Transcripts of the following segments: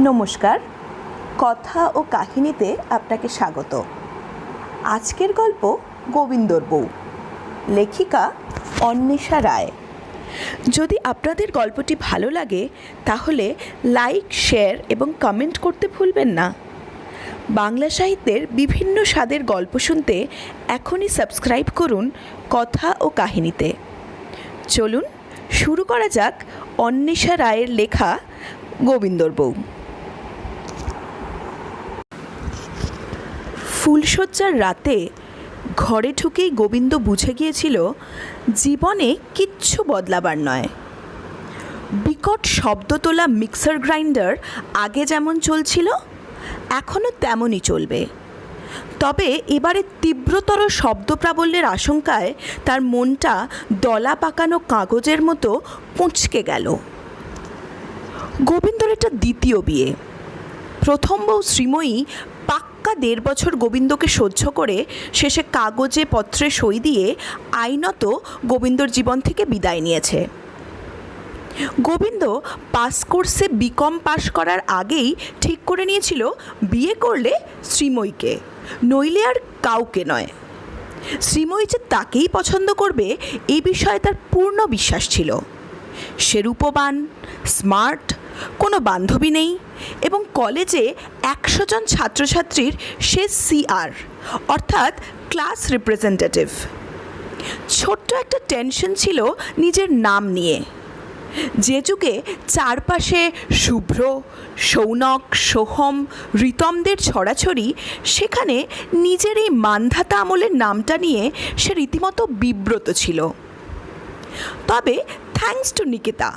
নমস্কার, কথা ও কাহিনীতে আপনাকে স্বাগত। আজকের গল্প গোবিন্দর বউ, লেখিকা অন্বেষা রায়। যদি আপনাদের গল্পটি ভালো লাগে তাহলে লাইক, শেয়ার এবং কমেন্ট করতে ভুলবেন না। বাংলা সাহিত্যের বিভিন্ন স্বাদের গল্প শুনতে এখনই সাবস্ক্রাইব করুন কথা ও কাহিনীতে। চলুন শুরু করা যাক অন্বেষা রায়ের লেখা গোবিন্দর বউ। ফুলশয্যার রাতে ঘরে ঢুকেই গোবিন্দ বুঝে গিয়েছিল জীবনে কিচ্ছু বদলাবার নয়। বিকট শব্দ তোলা মিক্সার গ্রাইন্ডার আগে যেমন চলছিল এখনও তেমনই চলবে, তবে এবারে তীব্রতর শব্দ প্রাবল্যের আশঙ্কায় তার মনটা দলা পাকানো কাগজের মতো কুঁচকে গেল। গোবিন্দর এটা দ্বিতীয় বিয়ে। প্রথম বউ শ্রীময়ী পাক্কা 1.5 বছর গোবিন্দকে সহ্য করে শেষে কাগজে পত্রে সই দিয়ে আইনত গোবিন্দর জীবন থেকে বিদায় নিয়েছে। গোবিন্দ পাস কোর্সে বিকম পাশ করার আগেই ঠিক করে নিয়েছিল বিয়ে করলে শ্রীময়ীকে, নইলে আর কাউকে নয়। শ্রীময়ী যে তাকেই পছন্দ করবে এই বিষয়ে তার পূর্ণ বিশ্বাস ছিল। সে রূপবান, স্মার্ট, কোনো বান্ধবী নেই এবং কলেজে 100 জন ছাত্রছাত্রীর সে সিআর অর্থাৎ ক্লাস রিপ্রেজেন্টেটিভ। ছোট্ট একটা টেনশন ছিল নিজের নাম নিয়ে। যে যুগে চারপাশে শুভ্র, সৌনক, সোহম, ঋতমদের ছড়াছড়ি, সেখানে নিজের এই মান্ধাতা আমলের নামটা নিয়ে সে রীতিমতো বিব্রত ছিল। তবে থ্যাঙ্কস টু নিকিতা,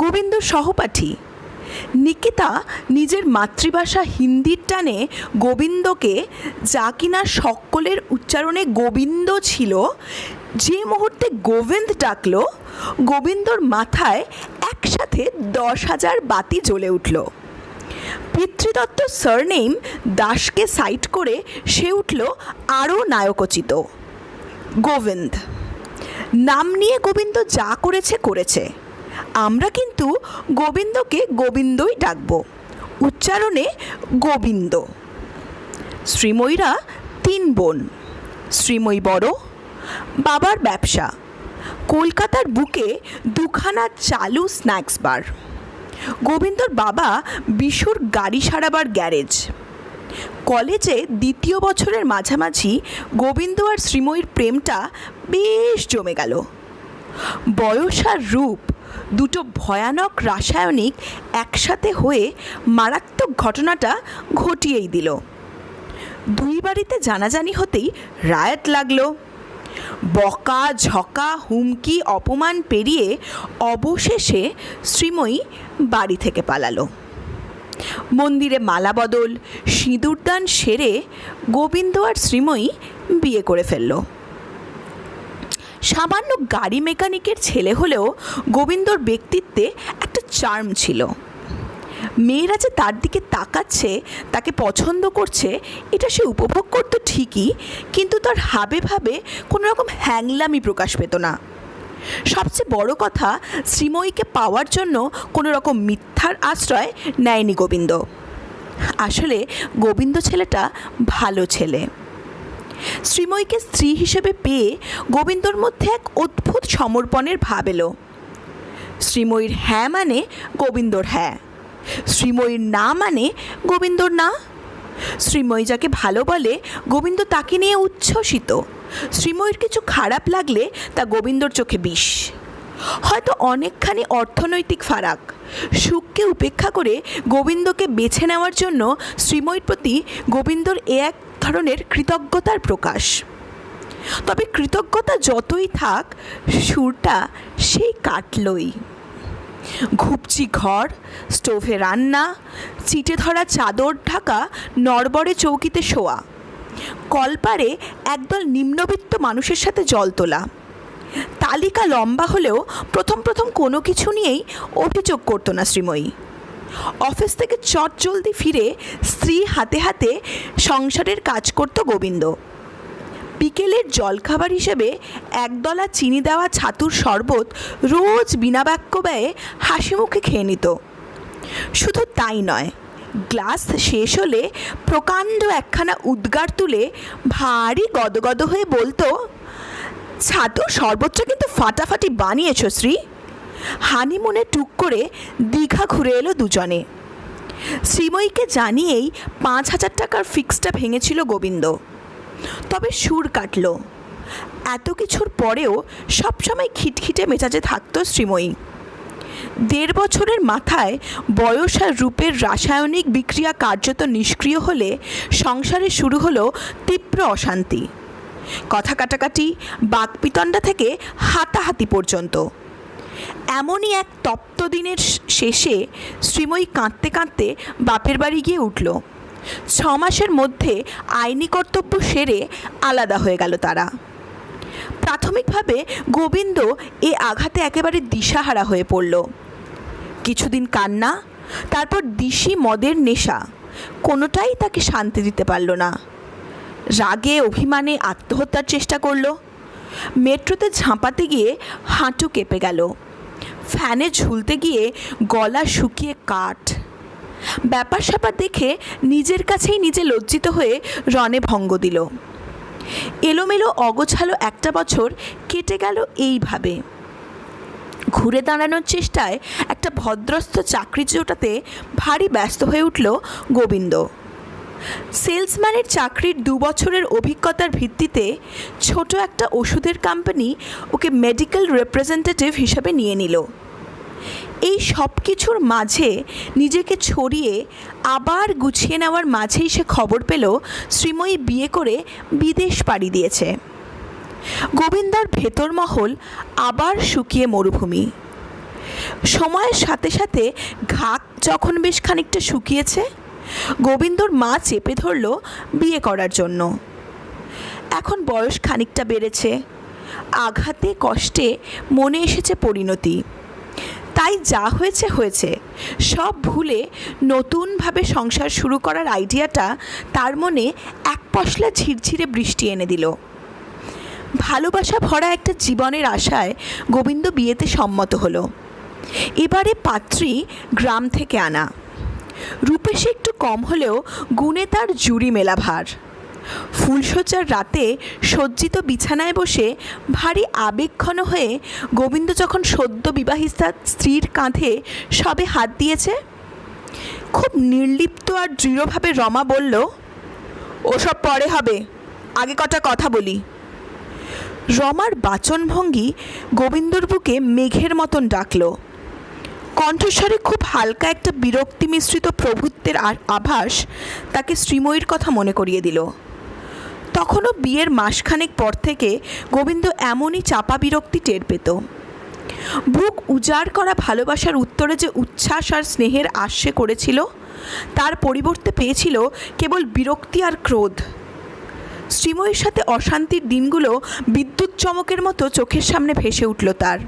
গোবিন্দর সহপাঠী, নিকিতা নিজের মাতৃভাষা হিন্দির টানে গোবিন্দকে, যা কিনা সকলের উচ্চারণে গোবিন্দ ছিল, যে মুহূর্তে গোবিন্দ ডাকল গোবিন্দর মাথায় একসাথে 10,000 বাতি জ্বলে উঠল। পিতৃদত্ত সারনেম দাসকে সাইড করে সে উঠল আরও নায়কোচিত গোবিন্দ। নাম নিয়ে গোবিন্দ যা করেছে, আমরা কিন্তু গোবিন্দকে গোবিন্দই ডাকব, উচ্চারণে গোবিন্দ। শ্রীময়ীরা 3 বোন। শ্রীময়ী বড়, বাবার ব্যবসা, কলকাতার বুকে 2খানা চালু স্ন্যাক্স বার। গোবিন্দর বাবা বিশুর গাড়ি সারাবার গ্যারেজ। কলেজে 2য় বছরের মাঝামাঝি গোবিন্দ আর শ্রীময়ীর প্রেমটা বেশ জমে গেল। বয়স আর রূপ দুটো ভয়ানক রাসায়নিক একসাথে হয়ে মারাত্মক ঘটনাটা ঘটিয়েই দিল। 2 বাড়িতে জানাজানি হতেই রায়াত লাগলো। বকা ঝকা, হুমকি, অপমান পেরিয়ে অবশেষে শ্রীময়ী বাড়ি থেকে পালালো। মন্দিরে মালা বদল, সিঁদুরদান সেরে গোবিন্দ আর শ্রীময়ী বিয়ে করে ফেলল। সামান্য গাড়ি মেকানিকের ছেলে হলেও গোবিন্দর ব্যক্তিত্বে একটা চার্ম ছিল। মেয়েরা যে তার দিকে তাকাচ্ছে, তাকে পছন্দ করছে, এটা সে উপভোগ করত ঠিকই, কিন্তু তার হাবে ভাবে কোনো রকম হ্যাংলামি প্রকাশ পেত না। সবচেয়ে বড় কথা, শ্রীময়ীকে পাওয়ার জন্য কোনো রকম মিথ্যার আশ্রয় নেয়নি গোবিন্দ। আসলে গোবিন্দ ছেলেটা ভালো ছেলে। শ্রীময়ীকে স্ত্রী হিসেবে পেয়ে গোবিন্দর মধ্যে এক অদ্ভুত সমর্পণের ভাব এলো। শ্রীময়ীর হ্যাঁ মানে গোবিন্দর হ্যাঁ, শ্রীময়ীর না মানে গোবিন্দর না। শ্রীময়ী যাকে ভালো বলে গোবিন্দ তাকে নিয়ে উচ্ছ্বসিত। শ্রীময়ীর কিছু খারাপ লাগলে তা গোবিন্দর চোখে বিষ। হয়তো অনেকখানি অর্থনৈতিক ফারাক, সুখকে উপেক্ষা করে গোবিন্দকে বেছে নেওয়ার জন্য শ্রীময়ীর প্রতি গোবিন্দর এক ধরনের কৃতজ্ঞতার প্রকাশ। তবে কৃতজ্ঞতা যতই থাক, সুরটা সেই কাটলই। ঘুপচি ঘর, স্টোভে রান্না, চিটে ধরা চাদর ঢাকা নড়বড়ে চৌকিতে শোয়া, কলপারে একদল নিম্নবিত্ত মানুষের সাথে জল তোলা। তালিকা লম্বা হলেও প্রথম কোনো কিছু নিয়েই অভিযোগ করতো না শ্রীময়ী। অফিস থেকে চটজলদি ফিরে স্ত্রী হাতে হাতে সংসারের কাজ করত গোবিন্দ। বিকেলের জলখাবার হিসেবে 1 ডলা চিনি দেওয়া ছাতুর শরবত রোজ বিনা বাক্য ব্যয়ে হাসি মুখে খেয়ে নিত। শুধু তাই নয়, গ্লাস শেষ হলে প্রকাণ্ড একখানা উদ্গার তুলে ভারী গদগদ হয়ে বলতো, ছাতু শরবতটা কিন্তু ফাটাফাটি বানিয়েছ শ্রী। হানিমুনে টুক করে দীঘা ঘুরে এলো দুজনে। শ্রীময়ীকে জানিয়েই 5,000 টাকার ফিক্সটা ভেঙেছিল গোবিন্দ। তবে সুর কাটল। এত কিছুর পরেও সবসময় খিটখিটে মেজাজে থাকত শ্রীময়ী। 1.5 বছরের মাথায় বয়স আর রূপের রাসায়নিক বিক্রিয়া কার্যত নিষ্ক্রিয় হলে সংসারে শুরু হলো তীব্র অশান্তি, কথা কাটাকাটি, বাকপিতণ্ডা থেকে হাতাহাতি পর্যন্ত। এমনই এক তপ্ত দিনের শেষে শ্রীময়ী কাঁদতে কাঁদতে বাপের বাড়ি গিয়ে উঠল। 6 মাসের মধ্যে আইনি কর্তব্য সেরে আলাদা হয়ে গেল তারা। প্রাথমিকভাবে গোবিন্দ এ আঘাতে একেবারে দিশাহারা হয়ে পড়ল। কিছুদিন কান্না, তারপর দিশি মদের নেশা, কোনোটাই তাকে শান্তি দিতে পারল না। রাগে অভিমানে আত্মহত্যার চেষ্টা করল। মেট্রোতে ঝাঁপাতে গিয়ে হাঁটু কেঁপে গেল। ফ্যানে ঝুলতে গিয়ে গলা শুকিয়ে কাঠ। ব্যাপার স্যাপার দেখে নিজের কাছেই নিজে লজ্জিত হয়ে রণে ভঙ্গ দিল। এলোমেলো অগোছালো একটা বছর কেটে গেল এইভাবে। ঘুরে দাঁড়ানোর চেষ্টায় একটা ভদ্রস্থ চাকরি জোটাতে ভারী ব্যস্ত হয়ে উঠল গোবিন্দ। সেলসম্যানের চাকরির 2 বছরের অভিজ্ঞতার ভিত্তিতে ছোট একটা ওষুধের কোম্পানি ওকে মেডিকেল রিপ্রেজেন্টেটিভ হিসাবে নিয়ে নিল। এই সব কিছুর মাঝে নিজেকে ছড়িয়ে আবার গুছিয়ে নেওয়ার মাঝেই সে খবর পেল শ্রীময়ী বিয়ে করে বিদেশ পাড়ি দিয়েছে। গোবিন্দর ভেতর মহল আবার শুকিয়ে মরুভূমি। সময়ের সাথে সাথে ঘাক যখন বেশ খানিকটা শুকিয়েছে, গোবিন্দর মা চেপে ধরল বিয়ে করার জন্য। এখন বয়স খানিকটা বেড়েছে, আঘাতে কষ্টে মনে এসেছে পরিণতি। তাই যা হয়েছে হয়েছে, সব ভুলে নতুনভাবে সংসার শুরু করার আইডিয়াটা তার মনে এক পশলা ঝিরঝিরে বৃষ্টি এনে দিল। ভালোবাসা ভরা একটা জীবনের আশায় গোবিন্দ বিয়েতে সম্মত হলো। এবারে পাত্রী গ্রাম থেকে আনা। রূপে সে একটু কম হলেও গুণে তার জুড়ি মেলা ভার। ফুলশয্যার রাতে সজ্জিত বিছানায় বসে ভারী আবেগঘন হয়ে গোবিন্দ যখন সদ্য বিবাহিতা স্ত্রীর কাঁধে সবে হাত দিয়েছে, খুব নির্লিপ্ত আর দৃঢ়ভাবে রমা বলল, ওসব পরে হবে, আগে কটা কথা বলি। রমার বাচনভঙ্গি গোবিন্দর বুকে মেঘের মতন ডাকল। কণ্ঠস্বরে খুব হালকা একটা বিরক্তি মিশ্রিত প্রভুত্বের আভাস তাকে শ্রীময়ীর কথা মনে করিয়ে দিল। তখনও বিয়ের মাসখানেক পর থেকে গোবিন্দ এমনই চাপা বিরক্তি টের পেত। বুক উজাড় করা ভালোবাসার উত্তরে যে উচ্ছ্বাস আর স্নেহের আশ্রে করেছিল, তার পরিবর্তে পেয়েছিল কেবল বিরক্তি আর ক্রোধ। শ্রীময়ীর সাথে অশান্তির দিনগুলো বিদ্যুৎ চমকের মতো চোখের সামনে ভেসে উঠল তার।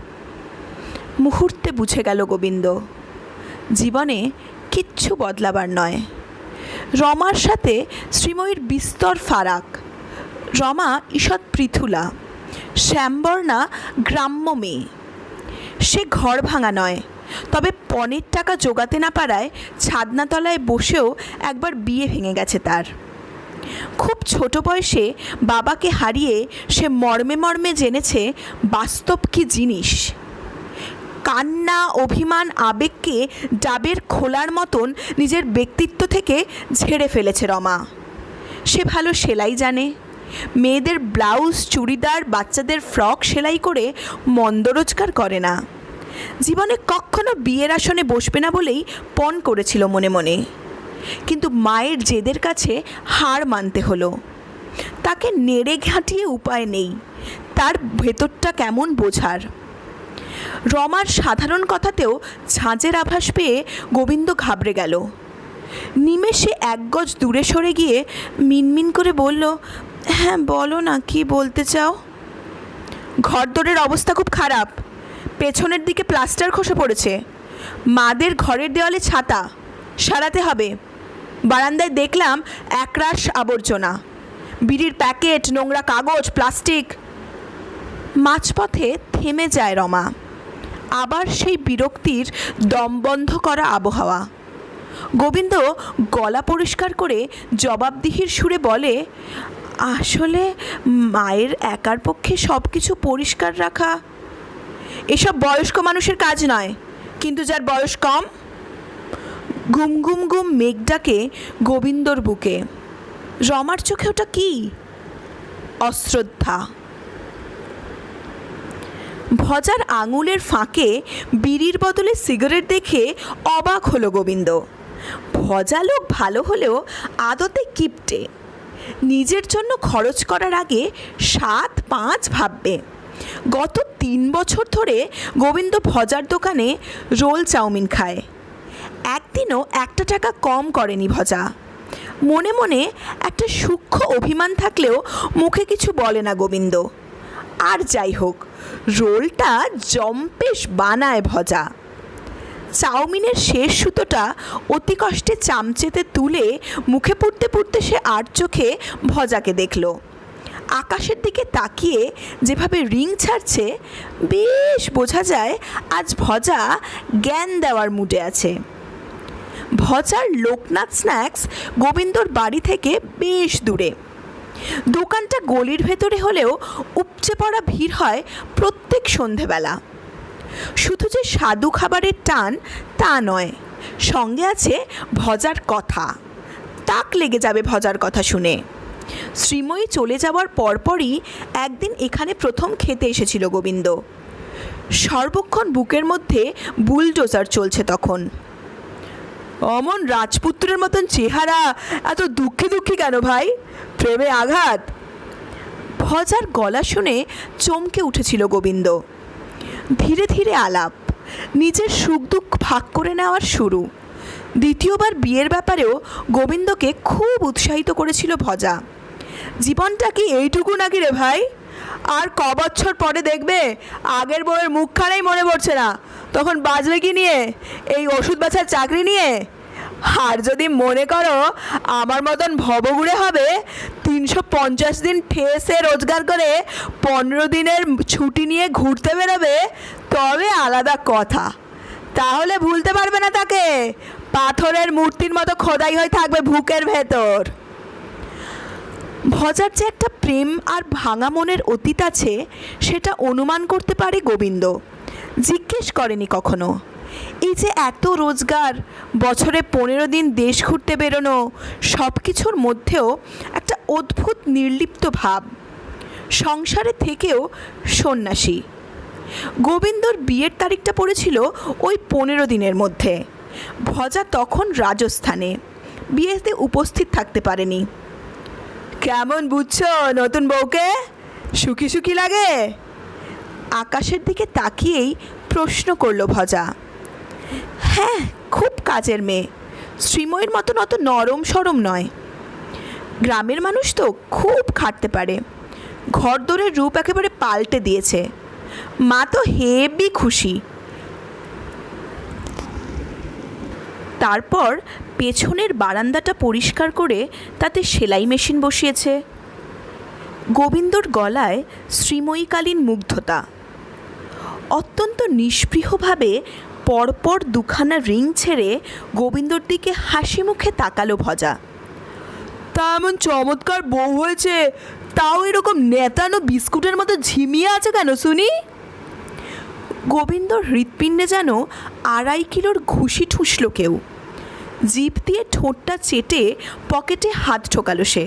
মুহূর্তে বুঝে গেল গোবিন্দ, জীবনে কিচ্ছু বদলাবার নয়। রমার সাথে শ্রীময়ীর বিস্তর ফারাক। রমা ঈষৎ পৃথুলা, শ্যামবর্ণা গ্রাম্য মেয়ে। সে ঘর ভাঙা নয়, তবে পণের টাকা জোগাতে না পারায় ছাদনাতলায় বসেও একবার বিয়ে ভেঙে গেছে তার। খুব ছোট বয়সে বাবাকে হারিয়ে সে মর্মে মর্মে জেনেছে বাস্তব কী জিনিস। কান্না, অভিমান, আবেগকে ডাবের খোলার মতন নিজের ব্যক্তিত্ব থেকে ঝেড়ে ফেলেছে রমা। সে ভালো সেলাই জানে। মেয়েদের ব্লাউজ, চুড়িদার, বাচ্চাদের ফ্রক সেলাই করে মন্দ রোজগার করে না। জীবনে কখনো বিয়ের আসনে বসবে না বলেই পণ করেছিল মনে মনে। কিন্তু মায়ের জেদের কাছে হার মানতে হলো। তাকে নেড়ে ঘাঁটিয়ে উপায় নেই, তার ভেতরটা কেমন বোঝার। রমার সাধারণ কথাতেও ঝাঁঝের আভাস পেয়ে গোবিন্দ ঘাবড়ে গেল। নিমেষে 1 গজ দূরে সরে গিয়ে মিনমিন করে বলল, হ্যাঁ বলো না, কি বলতে চাও? ঘরদোরের অবস্থা খুব খারাপ। পেছনের দিকে প্লাস্টার খসে পড়েছে। মাদের ঘরের দেওয়ালে ছাতা, সারাতে হবে। বারান্দায় দেখলাম একরাশ আবর্জনা, বিড়ির প্যাকেট, নোংরা কাগজ, প্লাস্টিক। মাঝপথে থেমে যায় রমা। আবার সেই বিরক্তির দমবন্ধ করা আবহাওয়া। গোবিন্দ গলা পরিষ্কার করে জবাবদিহির সুরে বলে, আসলে মায়ের একার পক্ষে সব কিছু পরিষ্কার রাখা এসব বয়স্ক মানুষের কাজ নয়, কিন্তু যার বয়স কম। গুম গুম গুম মেঘ ডাকে গোবিন্দর বুকে। রমার চোখে ওটা কি? অশ্রদ্ধা। ভজার আঙুলের ফাঁকে বিড়ির বদলে সিগারেট দেখে অবাক হলো গোবিন্দ। ভজা লোক ভালো হলেও আদতে কিপটে। নিজের জন্য খরচ করার আগে 7-5 ভাববে। গত 3 বছর ধরে গোবিন্দ ভজার দোকানে রোল চাউমিন খায়। একদিনও 1 টাকা কম করেনি ভজা। মনে মনে একটা সূক্ষ্ম অভিমান থাকলেও মুখে কিছু বলে না গোবিন্দ। আর যাই হোক, রোলটা জম্পেশ বানায় ভজা। চাউমিনের শেষ সুতোটা অতি কষ্টে চামচেতে তুলে মুখে পুড়তে পুড়তে সে আর চোখে ভজাকে দেখল। আকাশের দিকে তাকিয়ে যেভাবে রিং ছাড়ছে, বেশ বোঝা যায় আজ ভজা জ্ঞান দেওয়ার মুডে আছে। ভজার লোকনাথ স্ন্যাক্স গোবিন্দর বাড়ি থেকে বেশ দূরে। দোকানটা গলির ভেতরে হলেও উপচে পড়া ভিড় হয় প্রত্যেক সন্ধেবেলা। শুধু যে স্বাদু খাবারের টান তা নয়, সঙ্গে আছে ভজার কথা। তাক লেগে যাবে ভজার কথা শুনে। শ্রীময়ী চলে যাওয়ার পরপরই একদিন এখানে প্রথম খেতে এসেছিল গোবিন্দ। সর্বক্ষণ বুকের মধ্যে বুলডোজার চলছে তখন। অমন রাজপুত্রের মতন চেহারা, এত দুঃখী দুঃখী কেন ভাই? প্রেমে আঘাত? ভজার গলা শুনে চমকে উঠেছিল গোবিন্দ। ধীরে ধীরে আলাপ, নিজের সুখ দুঃখ ভাগ করে নেওয়ার শুরু। দ্বিতীয়বার বিয়ের ব্যাপারেও গোবিন্দকে খুব উৎসাহিত করেছিল ভজা। জীবনটা কি এইটুকু নাকি রে ভাই? আর ক বছর পরে দেখবে আগের বউয়ের মুখখানেই মনে পড়ছে না, তখন বাজবে কি নিয়ে? এই ওষুধ বেচার চাকরি নিয়ে? আর যদি মনে করো আমার মতন ভবঘুরে হবে, 350 দিন ঠেসে রোজগার করে 15 দিনের ছুটি নিয়ে ঘুরতে বেরোবে, তবে আলাদা কথা। তাহলে ভুলতে পারবে না তাকে, পাথরের মূর্তির মতো খোদাই হয়ে থাকবে বুকের ভেতর। ভজার যে একটা প্রেম আর ভাঙা মনের অতীত আছে সেটা অনুমান করতে পারে গোবিন্দ। জিজ্ঞেস করেনি কখনো। এই যে এত রোজগার, বছরে 15 দিন দেশ ঘুরতে বেরোনো, সব কিছুর মধ্যেও একটা অদ্ভুত নির্লিপ্ত ভাব। সংসারে থেকেও সন্ন্যাসী। গোবিন্দর বিয়ের তারিখটা পড়েছিল ওই 15 দিনের মধ্যে। ভজা তখন রাজস্থানে, বিয়েতে উপস্থিত থাকতে পারেনি। কেমন বুঝছো নতুন বউকে? সুখী সুখী লাগে? আকাশের দিকে তাকিয়েই প্রশ্ন করল ভজা। হ্যাঁ, খুব কাজের মেয়ে। শ্রীময়ীর মতন অত নরম সরম নয়। গ্রামের মানুষ তো খুব খাটতে পারে। ঘরদোরের রূপ একেবারে পাল্টে দিয়েছে। মা তো হেবি খুশি। তারপর পেছনের বারান্দাটা পরিষ্কার করে তাতে সেলাই মেশিন বসিয়েছে। গোবিন্দর গলায় শ্রীময়ীকালীন মুগ্ধতা। অত্যন্ত নিষ্পৃহভাবে পরপর 2খানা রিং ছেড়ে গোবিন্দর দিকে হাসি মুখে তাকালো ভজা। তা এমন চমৎকার বউ হয়েছে, তাও এরকম নেতানো বিস্কুটের মতো ঝিমিয়ে আছে কেন শুনি? গোবিন্দর হৃৎপিণ্ডে যেন 2.5 কিলোর ঘুষি ঠুসল কেউ। জিভ দিয়ে ঠোঁটটা চেটে পকেটে হাত ঠোকালো সে।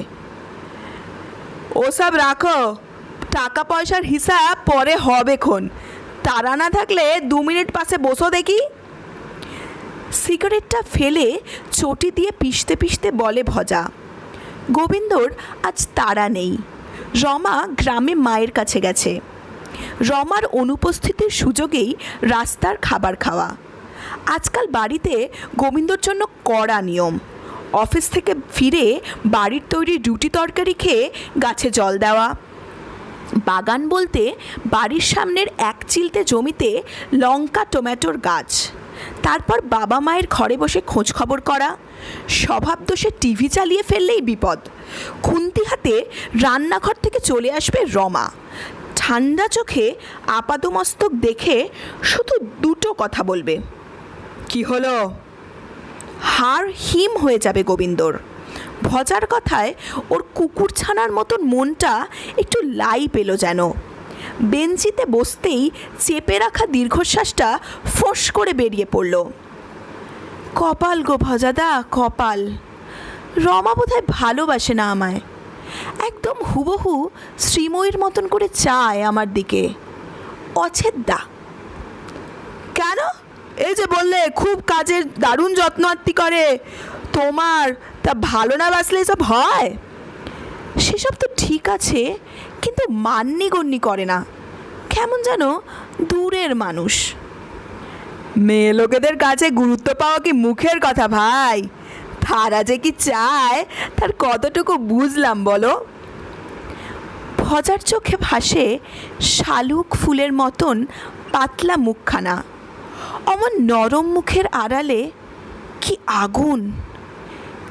ওসব রাখো, টাকা পয়সার হিসাব পরে হবে খন। তারা না থাকলে 2 মিনিট পাশে বসো দেখি। সিগারেটটা ফেলে চটি দিয়ে পিষতে পিষতে বলে ভজা। গোবিন্দর আজ তাড়া নেই। রমা গ্রামে মায়ের কাছে গেছে। রমার অনুপস্থিতির সুযোগেই রাস্তার খাবার খাওয়া। আজকাল বাড়িতে গোবিন্দর জন্য কড়া নিয়ম। অফিস থেকে ফিরে বাড়ির তৈরি রুটি তরকারি খেয়ে গাছে জল দেওয়া। বাগান বলতে বাড়ির সামনের 1 চিলতে জমিতে লঙ্কা টমেটোর গাছ। তারপর বাবা মায়ের ঘরে বসে খোঁজ খবর করা। স্বভাব দোষে টিভি চালিয়ে ফেললেই বিপদ। খুন্তি হাতে রান্নাঘর থেকে চলে আসবে রমা। ঠান্ডা চোখে আপাদমস্তক দেখে শুধু দুটো কথা বলবে। কি হলো? হাড় হিম হয়ে যাবে গোবিন্দর। ভজার কথায় ওর কুকুর ছানার মতন মনটা একটু লাই পেল যেন। বেঞ্চিতে বসতেই চেপে রাখা দীর্ঘশ্বাসটা ফোঁস করে বেরিয়ে পড়ল। কপাল গো ভজাদা, কপাল। রমা বোধহয় ভালোবাসে না আমায়। একদম হুবহু শ্রীময়ীর মতন করে চায় আমার দিকে। অছেদ্যা। কেন? এই যে বললে খুব কাজের দারুণ যত্ন আত্তি করে তোমার, তা ভালো না বাসলে এসব হয়? সেসব তো ঠিক আছে, কিন্তু মান্যি গণ্যি করে না, কেমন যেন দূরের মানুষ। মেয়ে লোকেদের কাছে গুরুত্ব পাওয়া কি মুখের কথা ভাই? তারা যে কি চায় তার কতটুকু বুঝলাম বলো? ভজার চোখে ভাসে শালুক ফুলের মতন পাতলা মুখখানা। অমন নরম মুখের আড়ালে কি আগুন!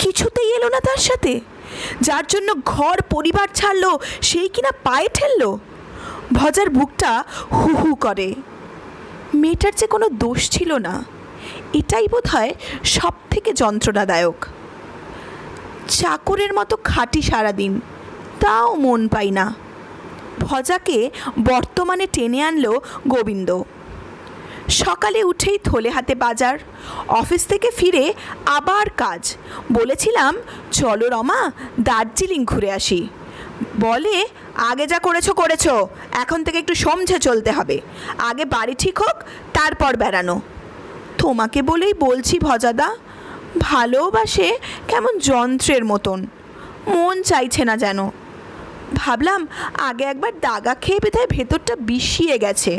কিছুতেই এলো না তার সাথে। যার জন্য ঘর পরিবার ছাড়লো সেই কিনা পায়ে ঠেললো। ভজার বুকটা হু হু করে। মেয়েটার যে কোনো দোষ ছিল না, এটাই বোধহয় সব থেকে যন্ত্রণাদায়ক। চাকরের মতো খাটি সারাদিন, তাও মন পাই না। ভজাকে বর্তমানে টেনে আনলো গোবিন্দ। সকালে উঠেই থলে হাতে বাজার, অফিস থেকে ফিরে আবার কাজ। বলেছিলাম চলো রমা দার্জিলিং ঘুরে আসি। বলে আগে যা করেছো করেছো, এখন থেকে একটু সমঝে চলতে হবে। আগে বাড়ি ঠিক হোক, তারপর বেড়ানো। তোমাকে বলেই বলছি ভজাদা, ভালোবাসে কেমন যন্ত্রের মতন, মন চাইছে না যেন। ভাবলাম আগে একবার দাগা খেয়ে বোধহয় ভেতরটা বিষিয়ে গেছে।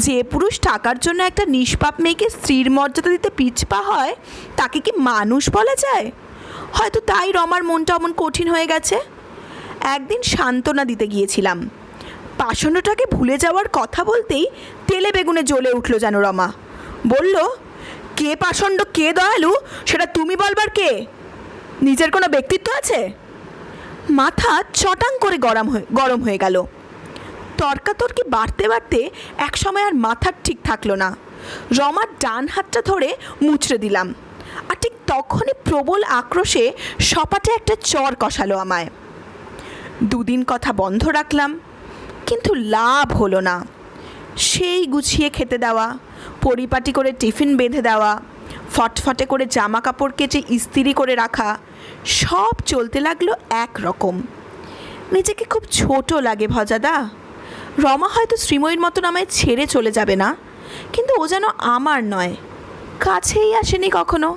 যে পুরুষ টাকার জন্য একটা নিষ্পাপ মেয়েকে স্ত্রীর মর্যাদা দিতে পিছপা হয়, তাকে কি মানুষ বলা যায়? হয়তো তাই রমার মনটা অমন কঠিন হয়ে গেছে। একদিন সান্ত্বনা দিতে গিয়েছিলাম। পাষণ্ডটাকে ভুলে যাওয়ার কথা বলতেই তেলে বেগুনে জ্বলে উঠল যেন রমা। বলল, কে পাষণ্ড কে দয়ালু সেটা তুমি বলবার কে? নিজের কোনো ব্যক্তিত্ব আছে? মাথা চটাং করে গরম হয়ে গেল। তর্কাতর্কি বাড়তে বাড়তে একসময় আর মাথার ঠিক থাকলো না। রমার ডান হাতটা ধরে মুচড়ে দিলাম, আর ঠিক তখনই প্রবল আক্রোশে সপাটে একটা চর কষালো আমায়। দুদিন কথা বন্ধ রাখলাম, কিন্তু লাভ হলো না। সেই গুছিয়ে খেতে দেওয়া, পরিপাটি করে টিফিন বেঁধে দেওয়া, ফটফটে করে জামা কাপড় কেচে ইস্ত্রি করে রাখা, সব চলতে লাগলো এক রকম। নিজেকে খুব ছোট লাগে ভজাদা। রমা হয়তো শ্রীময়ীর মতন আমায় ছেড়ে চলে যাবে না, কিন্তু ও যেন আমার নয়, কাছেই আসেনি কখনো।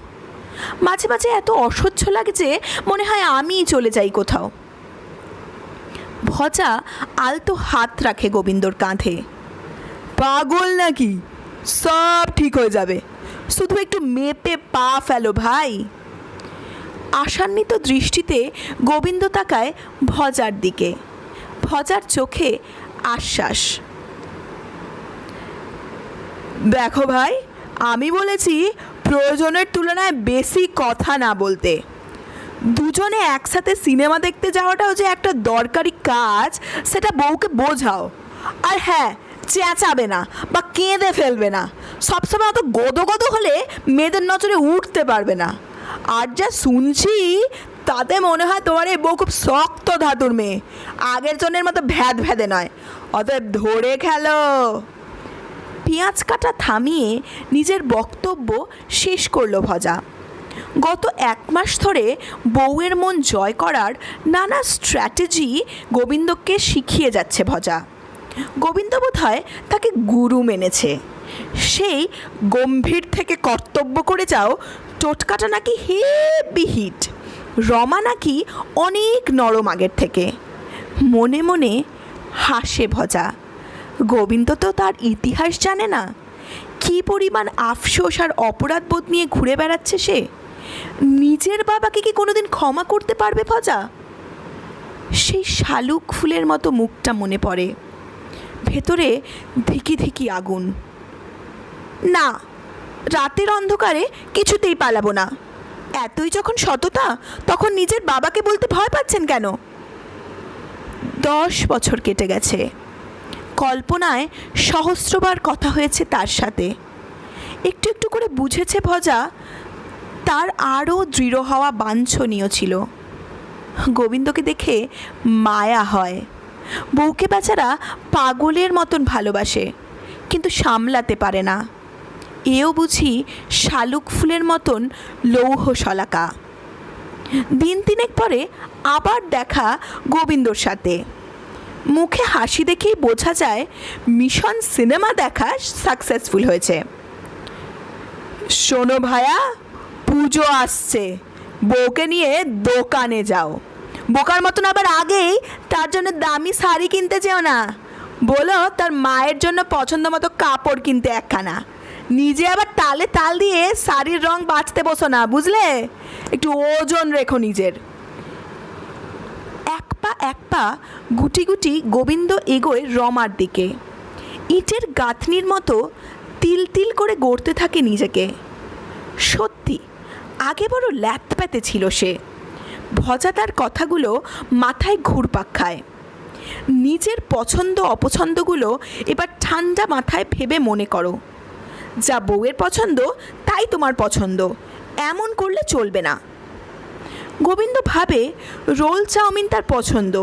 মাঝে মাঝে এত অসহ্য লাগে যে মনে হয় আমিই চলে যাই কোথাও। ভজা আলতো হাত রাখে গোবিন্দর কাঁধে। পাগল নাকি? সব ঠিক হয়ে যাবে, শুধু একটু মেপে পা ফেলো ভাই। আশান্বিত দৃষ্টিতে গোবিন্দ তাকায় ভজার দিকে। ভজার চোখে আশ্বাস। দেখো ভাই, আমি বলেছি প্রয়োজনের তুলনায় বেশি কথা না বলতে। দুজনে একসাথে সিনেমা দেখতে যাওয়াটাও যে একটা দরকারি কাজ, সেটা বউকে বোঝাও। আর হ্যাঁ, চেঁচাবে না বা কেঁদে ফেলবে না। সবসময় অত গদো গদো হলে মেয়েদের নজরে উঠতে পারবে না। আর যা শুনছি তাতে মনে হয় তোমার এই বউ খুব শক্ত ধাতুর মেয়ে, আগের জনের মতো ভ্যাদ ভ্যাদে নয়। অতএব ধরে খেলো। পেঁয়াজ কাটা থামিয়ে নিজের বক্তব্য শেষ করলো ভজা। গত 1 মাস ধরে বউয়ের মন জয় করার নানা স্ট্র্যাটেজি গোবিন্দকে শিখিয়ে যাচ্ছে ভজা। গোবিন্দ বোধহয় তাকে গুরু মেনেছে। সেই গম্ভীর থেকে কর্তব্য করে যাও টোটকাটা নাকি হেভি হিট। রমা নাকি অনেক নরম আগের থেকে। মনে মনে হাসে ভজা। গোবিন্দ তো তার ইতিহাস জানে না। কী পরিমাণ আফসোস আর অপরাধবোধ নিয়ে ঘুরে বেড়াচ্ছে সে। নিজের বাবাকে কি কোনোদিন ক্ষমা করতে পারবে ভজা? সেই শালুক ফুলের মতো মুখটা মনে পড়ে। ভেতরে ধিকি ধিকি আগুন। না, রাতের অন্ধকারে কিছুতেই পালাবো না। এতই যখন সততা, তখন নিজের বাবাকে বলতে ভয় পাচ্ছেন কেন? 10 বছর কেটে গেছে, কল্পনায় সহস্রবার কথা হয়েছে তার সাথে। একটু একটু করে বুঝেছে ভজা তার আরও দৃঢ় হওয়া বাঞ্ছনীয় ছিল। গোবিন্দকে দেখে মায়া হয়। বউকে বেচারা পাগলের মতন ভালোবাসে, কিন্তু সামলাতে পারে না। এও বুঝি শালুক ফুলের মতন লৌহ শলাকা। দিন তিনেক পরে আবার দেখা গোবিন্দর সাথে। মুখে হাসি দেখেই বোঝা যায় মিশন সিনেমা দেখা সাকসেসফুল হয়েছে। শোনো ভায়া, পুজো আসছে, বউকে নিয়ে দোকানে যাও। বোকার মতন আবার আগেই তার জন্য দামি শাড়ি কিনতে যেও না। বলো তার মায়ের জন্য পছন্দ মতো কাপড় কিনতে একখানা। নিজে আবার তালে তাল দিয়ে শাড়ির রং বাঁচতে বসো না, বুঝলে? একটু ওজন রেখো নিজের। এক পা গুটি গুটি গোবিন্দ এগোয় রমার দিকে। ইটের গাঁথনির মতো তিল তিল করে গড়তে থাকে নিজেকে। সত্যি আগে বড় ল্যাথপ্যাতে ছিল সে। ভজা তার কথাগুলো মাথায় ঘুরপাক খায়। নিজের পছন্দ অপছন্দগুলো এবার ঠান্ডা মাথায় ভেবে মনে করো। যা বউয়ের পছন্দ তাই তোমার পছন্দ, এমন করলে চলবে না। গোবিন্দ ভাবে রোল চাউমিন তার পছন্দ,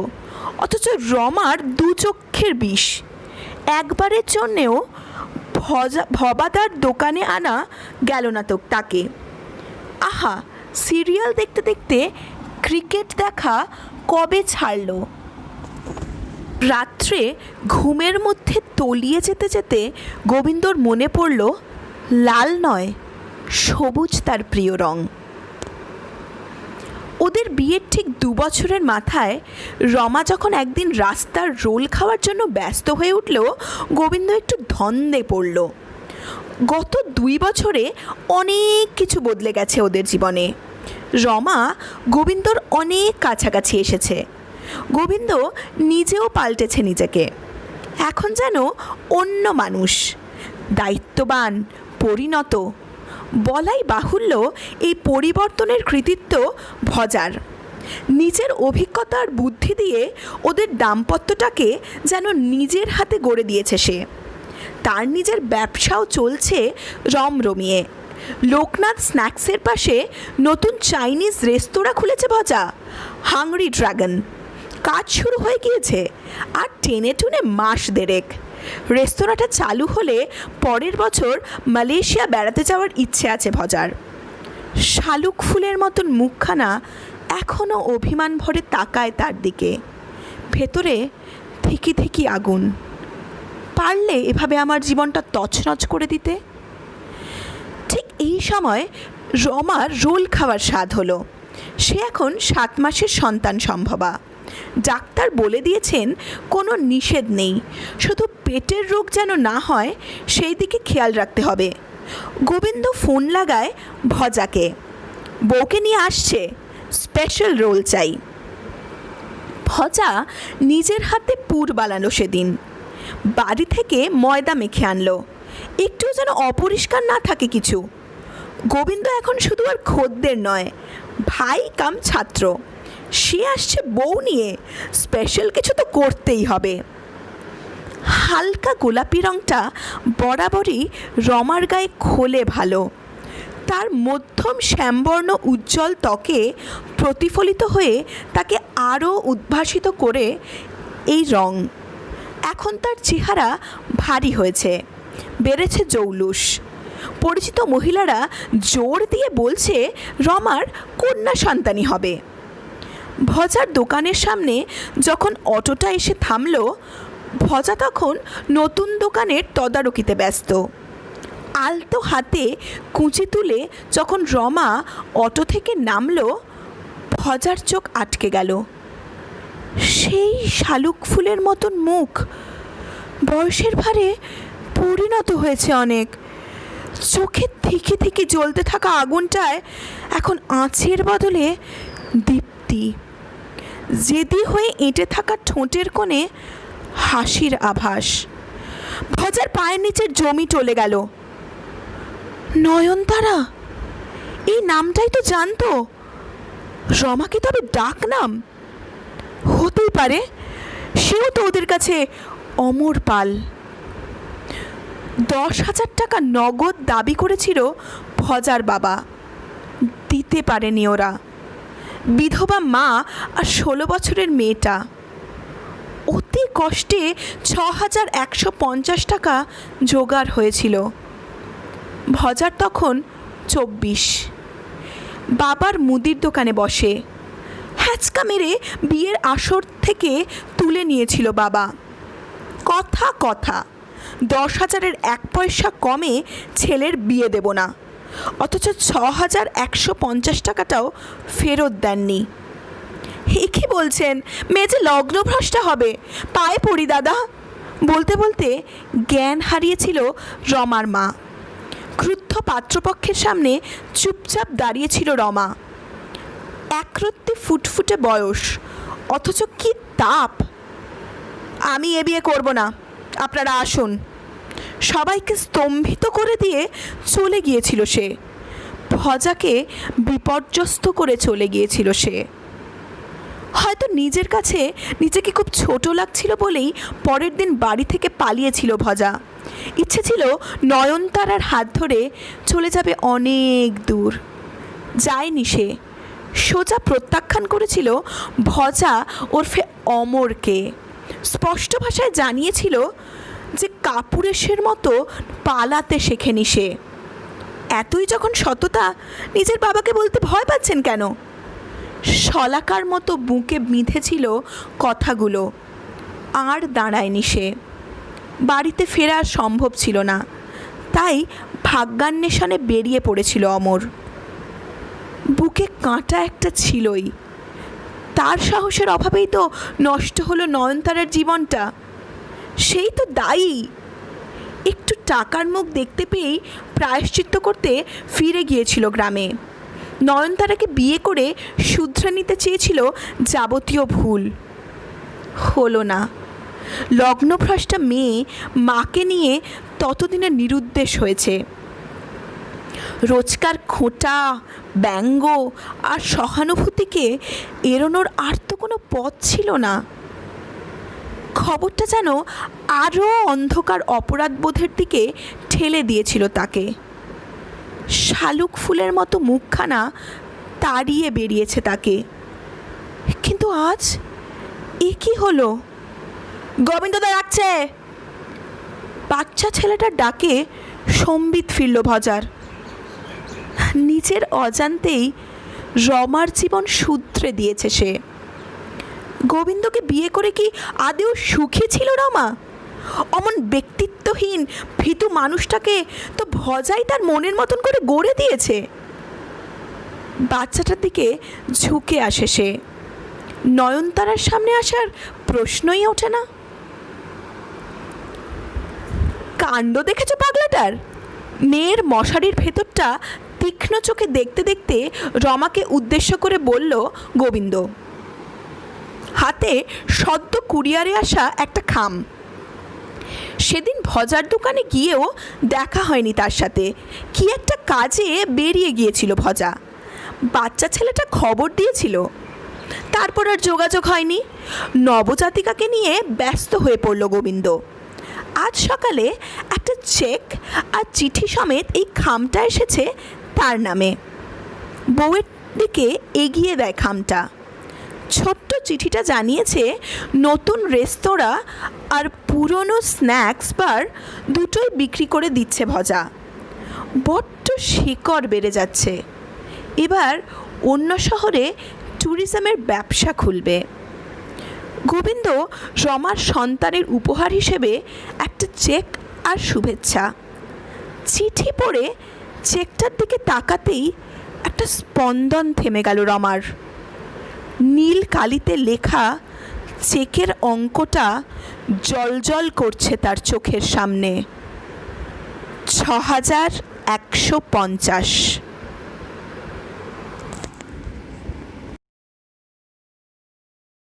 অথচ রমার দু চক্ষের বিষ। একবারের জন্যেও ভবাদার দোকানে আনা গেল না তো তাকে। আহা, সিরিয়াল দেখতে দেখতে ক্রিকেট দেখা কবে ছাড়ল। রাত্রে ঘুমের মধ্যে তলিয়ে যেতে যেতে গোবিন্দর মনে পড়ল লাল নয়, সবুজ তার প্রিয় রং। ওদের বিয়ের ঠিক 2 বছরের মাথায় রমা যখন একদিন রাস্তার রোল খাওয়ার জন্য ব্যস্ত হয়ে উঠল, গোবিন্দ একটু ধন্দে পড়ল। গত 2 বছরে অনেক কিছু বদলে গেছে ওদের জীবনে। রমা গোবিন্দর অনেক কাছাকাছি এসেছে। গোবিন্দ নিজেও পাল্টেছে নিজেকে। এখন যেন অন্য মানুষ, দায়িত্ববান, পরিণত। বলাই বাহুল্য এই পরিবর্তনের কৃতিত্ব ভজার। নিজের অভিজ্ঞতার বুদ্ধি দিয়ে ওদের দাম্পত্যটাকে যেন নিজের হাতে গড়ে দিয়েছে সে। তার নিজের ব্যবসাও চলছে রমরমিয়ে। লোকনাথ স্ন্যাক্সের পাশে নতুন চাইনিজ রেস্তোরাঁ খুলেছে ভজা, হাংরি ড্রাগন। কাজ শুরু হয়ে গিয়েছে, আর টেনে টুনে মাস দেড়েক। রেস্তোরাঁটা চালু হলে পরের বছর মালয়েশিয়া বেড়াতে যাওয়ার ইচ্ছে আছে ভজার। শালুক ফুলের মতন মুখখানা এখনও অভিমান ভরে তাকায় তার দিকে। ভেতরে থিকি থিকি আগুন। পারলে এভাবে আমার জীবনটা তছনছ করে দিতে। ঠিক এই সময় রমার রোল খাওয়ার স্বাদ হলো। সে এখন 7 মাসের সন্তান সম্ভবা। ডাক্তার বলে দিয়েছেন কোনো নিষেধ নেই, শুধু পেটের রোগ যেন না হয় সেই দিকে খেয়াল রাখতে হবে। গোবিন্দ ফোন লাগায় ভজাকে, বউকে নিয়ে আসছে, স্পেশাল রোল চাই। ভজা নিজের হাতে পুর বানালো সেদিন। বাড়ি থেকে ময়দা মেখে আনলো, একটুও যেন অপরিষ্কার না থাকে কিছু। গোবিন্দ এখন শুধু আর খদ্দের নয়, ভাই কাম ছাত্র। সে আসছে বউ নিয়ে, স্পেশাল কিছু তো করতেই হবে। হালকা গোলাপি রঙটা বরাবরই রমার গায়ে খোলে ভালো। তার মধ্যম শ্যামবর্ণ উজ্জ্বল ত্বকে প্রতিফলিত হয়ে তাকে আরও উদ্ভাসিত করে এই রং। এখন তার চেহারা ভারী হয়েছে, বেড়েছে জৌলুস। পরিচিত মহিলারা জোর দিয়ে বলছে রমার কন্যা সন্তানই হবে। ভজার দোকানের সামনে যখন অটোটা এসে থামল, ভজা তখন নতুন দোকানের তদারকিতে ব্যস্ত। আলতো হাতে কুঁচি তুলে যখন রমা অটো থেকে নামল, ভজার চোখ আটকে গেল। সেই শালুক ফুলের মতন মুখ, বয়সের ভারে পরিণত হয়েছে অনেক। চোখে থিকে থিকে জ্বলতে থাকা আগুনটায় এখন আঁচের বদলে দীপ্তি। জেদি হয়ে এঁটে থাকা ঠোঁটের কোণে হাসির আভাস। ভজার পায়ের নিচের জমি টলে গেল। নয়নতারা, এই নামটাই তো জানতো। রমা কি তবে ডাক নাম? হতেই পারে, সেও তো ওদের কাছে অমর পাল। 10,000 টাকা নগদ দাবি করেছিল ভজার বাবা, দিতে পারেনি ওরা। বিধবা মা আর 16 বছরের মেয়েটা। অতি কষ্টে 6,150 টাকা জোগাড় হয়েছিল। ভজার তখন 24। বাবার মুদির দোকানে বসে। হ্যাঁচকা মেরে বিয়ের আসর থেকে তুলে নিয়েছিল বাবা। কথা 10,000-এর 1 পয়সা কমে ছেলের বিয়ে দেব না, অথচ 6,150 টাকাটাও ফেরত দেননি। এ কি বলছেন, মেয়ে যে লগ্নভ্রষ্টা হবে, পায়ে পড়ি দাদা। বলতে বলতে জ্ঞান হারিয়েছিল রমার মা। ক্রুদ্ধ পাত্রপক্ষের সামনে চুপচাপ দাঁড়িয়েছিল রমা। একরত্তি ফুটফুটে বয়স, অথচ কি তাপ! আমি এ বিয়ে করব না, আপনারা আসুন। সবাইকে স্তম্ভিত করে দিয়ে চলে গিয়েছিল সে। ভজাকে বিপর্যস্ত করে চলে গিয়েছিল সে। হয়তো নিজের কাছে নিজেকে খুব ছোট লাগছিল বলেই পরের দিন বাড়ি থেকে পালিয়েছিল ভজা। ইচ্ছে ছিল নয়নতারার হাত ধরে চলে যাবে অনেক দূর। যায়নি সে। সোজা প্রত্যাখ্যান করেছিল ভজা ওরফে অমরকে। স্পষ্ট ভাষায় জানিয়েছিল যে কাপুরেশের মতো পালাতে শেখেনি সে। এতই যখন সততা, নিজের বাবাকে বলতে ভয় পাচ্ছেন কেন? শলাকার মতো বুকে বিঁধেছিল কথাগুলো। আর দাঁড়ায়নি সে। বাড়িতে ফেরা সম্ভব ছিল না, তাই ভাগ্যান্বেষণে বেরিয়ে পড়েছিল অমর। বুকে কাঁটা একটা ছিলই। তার সাহসের অভাবেই তো নষ্ট হলো নয়নতারার জীবনটা। সেই তো দায়ী। একটু টাকার মুখ দেখতে পেয়েই প্রায়শ্চিত্ত করতে ফিরে গিয়েছিল গ্রামে। নয়নতারাকে বিয়ে করে শুধরে নিতে চেয়েছিল যাবতীয় ভুল। হলো না। লগ্নভ্রষ্টা মেয়ে মাকে নিয়ে ততদিনে নিরুদ্দেশ হয়েছে। রোজকার খোঁটা, ব্যঙ্গ আর সহানুভূতিকে এড়োনোর আর তো কোনো পথ ছিল না। খবরটা যেন আরও অন্ধকার অপরাধবোধের দিকে ঠেলে দিয়েছিল তাকে। শালুক ফুলের মতো মুখখানা তাড়িয়ে বেরিয়েছে তাকে। কিন্তু আজ এ কি হলো? গোবিন্দদা ডাকছে। বাচ্চা ছেলেটার ডাকে সম্বিত ফিরল ভজার। নিজের অজান্তেই রমার জীবন শুধরে দিয়েছে সে। গোবিন্দকে বিয়ে করে কি আদেও সুখী ছিল রমা? অমন ব্যক্তিত্বহীন ভীতু মানুষটাকে তো ভজাই তার মনের মতন করে গড়ে দিয়েছে। বাচ্চাটার দিকে ঝুঁকে আসে সে। নয়নতারার সামনে আসার প্রশ্নই ওঠে না। কাণ্ড দেখেছো পাগলাটার? মেয়ের মশারির ভেতরটা তীক্ষ্ণ চোখে দেখতে দেখতে রমাকে উদ্দেশ্য করে বলল গোবিন্দ। হাতে সদ্য কুরিয়ারে আসা একটা খাম। সেদিন ভজার দোকানে গিয়েও দেখা হয়নি তার সাথে। কি একটা কাজে বেরিয়ে গিয়েছিল ভজা। বাচ্চা ছেলেটা খবর দিয়েছিল, তারপর আর যোগাযোগ হয়নি। নবজাতিকাকে নিয়ে ব্যস্ত হয়ে পড়ল গোবিন্দ। আজ সকালে একটা চেক আর চিঠি সমেত এই খামটা এসেছে তার নামে। বউয়ের দিকে এগিয়ে দেয় খামটা। ছোট্ট চিঠিটা জানিয়েছে নতুন রেস্তোরাঁ আর পুরনো স্ন্যাক্স বার দুটোই বিক্রি করে দিচ্ছে ভজা। বড্ড শিকড় বেড়ে যাচ্ছে। এবার অন্য শহরে ট্যুরিজমের ব্যবসা খুলবে। গোবিন্দ রমার সন্তানের উপহার হিসেবে একটা চেক আর শুভেচ্ছা। চিঠি পড়ে চেকটার দিকে তাকাতেই একটা স্পন্দন থেমে গেল রমার। নীল কালিতে লেখা চেকের অঙ্কটা জলজল করছে তার চোখের সামনে। 6,150।